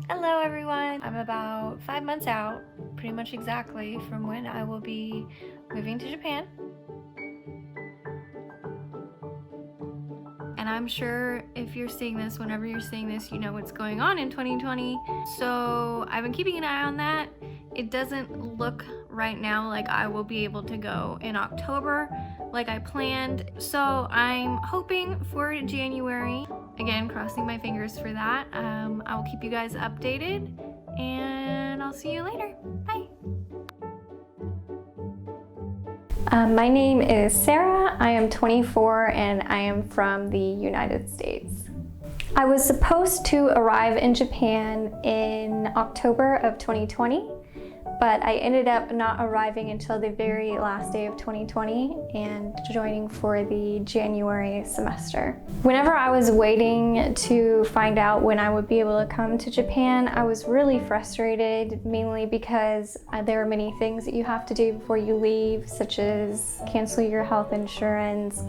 Hello everyone! I'm about 5 months out, pretty much exactly, from when I will be moving to Japan. And I'm sure if you're seeing this, whenever you're seeing this, you know what's going on in 2020. So I've been keeping an eye on that. It doesn't look right now like I will be able to go in October like I planned. So I'm hoping for January. Again, crossing my fingers for that. I will keep you guys updated and I'll see you later. Bye. My name is Sarah. I am 24 and I am from the United States. I was supposed to arrive in Japan in October of 2020, but I ended up not arriving until the very last day of 2020 and joining for the January semester. Whenever I was waiting to find out when I would be able to come to Japan, I was really frustrated, mainly because there are many things that you have to do before you leave, such as cancel your health insurance,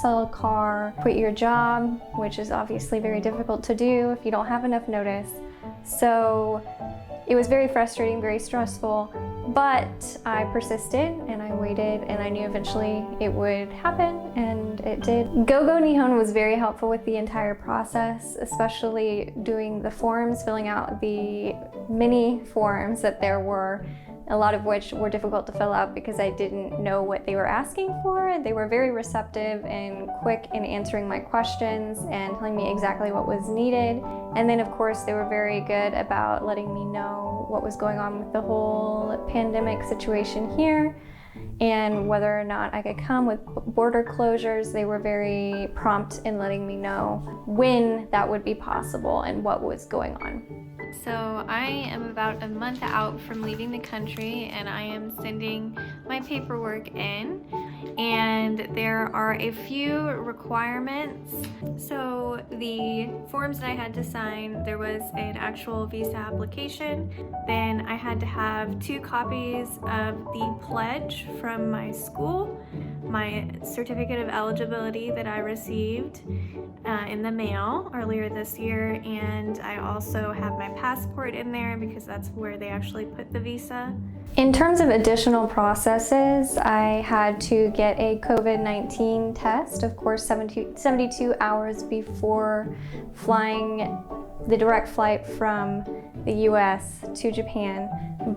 sell a car, quit your job, which is obviously very difficult to do if you don't have enough notice. So it was very frustrating, very stressful, but I persisted and I waited and I knew eventually it would happen, and it did. GoGo Nihon was very helpful with the entire process, especially doing the forms, filling out the many forms that there were, a lot of which were difficult to fill out because I didn't know what they were asking for. They were very receptive and quick in answering my questions and telling me exactly what was needed. And then of course they were very good about letting me know what was going on with the whole pandemic situation here and whether or not I could come with border closures. They were very prompt in letting me know when that would be possible and what was going on. So I am about a month out from leaving the country and I am sending my paperwork in, and there are a few requirements. So the forms that I had to sign, there was an actual visa application. Then I had to have 2 copies of the pledge from my school, my certificate of eligibility that I received in the mail earlier this year, and I also have my passport in there because that's where they actually put the visa. In terms of additional processes, I had to get a COVID-19 test, of course 72 hours before flying the direct flight from the US to Japan,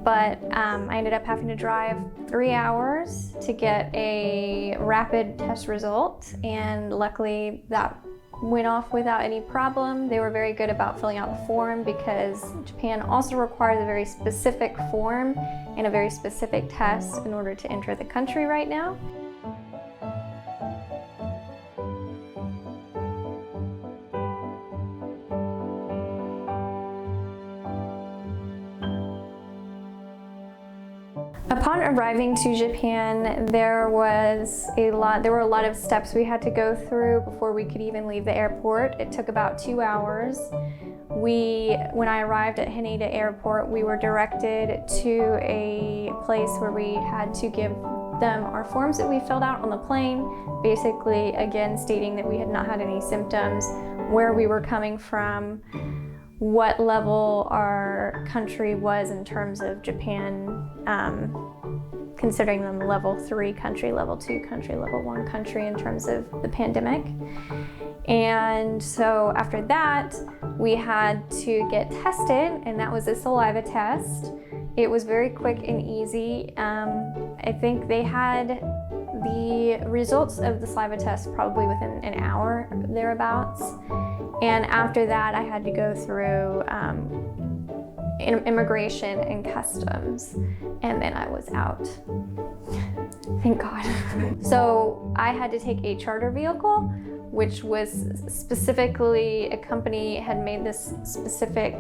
but I ended up having to drive 3 hours to get a rapid test result, and luckily that went off without any problem. They were very good about filling out the form because Japan also requires a very specific form and a very specific test in order to enter the country right now. Upon arriving to Japan, there were a lot of steps we had to go through before we could even leave the airport. It took about 2 hours. When I arrived at Haneda Airport, we were directed to a place where we had to give them our forms that we filled out on the plane, basically again stating that we had not had any symptoms, where we were coming from, what level our country was in terms of Japan, considering them level 3 country, level 2 country, level 1 country in terms of the pandemic. And so after that, we had to get tested, and that was a saliva test. It was very quick and easy. I think they had the results of the saliva test probably within an hour, thereabouts. And after that, I had to go through immigration and customs, and then I was out. Thank God. So I had to take a charter vehicle, which was specifically, a company had made this specific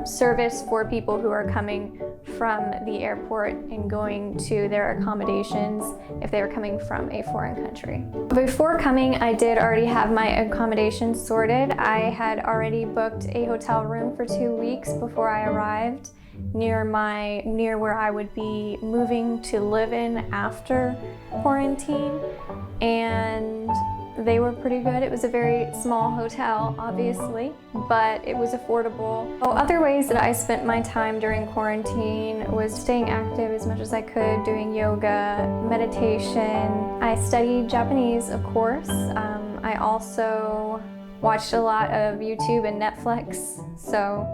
service for people who are coming from the airport and going to their accommodations if they are coming from a foreign country. Before coming, I did already have my accommodations sorted. I had already booked a hotel room for 2 weeks before I arrived near where I would be moving to live in after quarantine. And They were pretty good. It was a very small hotel, obviously, but it was affordable. Other ways that I spent my time during quarantine was staying active as much as I could, doing yoga, meditation. I studied Japanese, of course. I also watched a lot of YouTube and Netflix, so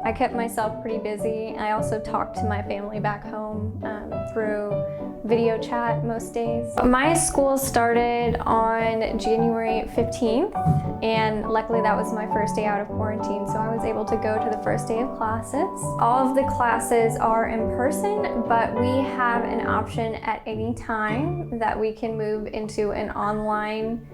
I kept myself pretty busy. I also talked to my family back home through video chat most days. My school started on January 15th, and luckily that was my first day out of quarantine, so I was able to go to the first day of classes. All of the classes are in person, but we have an option at any time that we can move into an online,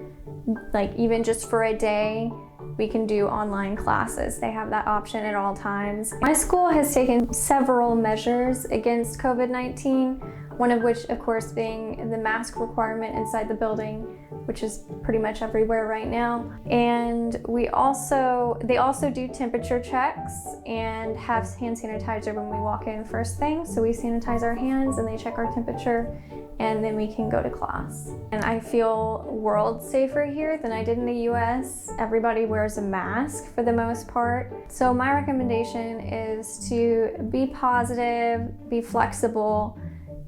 like even just for a day, we can do online classes. They have that option at all times. My school has taken several measures against COVID-19, one of which, of course, being the mask requirement inside the building, which is pretty much everywhere right now. And they also do temperature checks and have hand sanitizer when we walk in first thing. So we sanitize our hands and they check our temperature, and then we can go to class. And I feel worlds safer here than I did in the US. Everybody wears a mask for the most part. So my recommendation is to be positive, be flexible,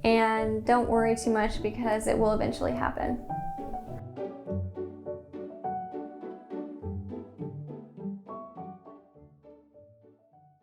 and don't worry too much because it will eventually happen.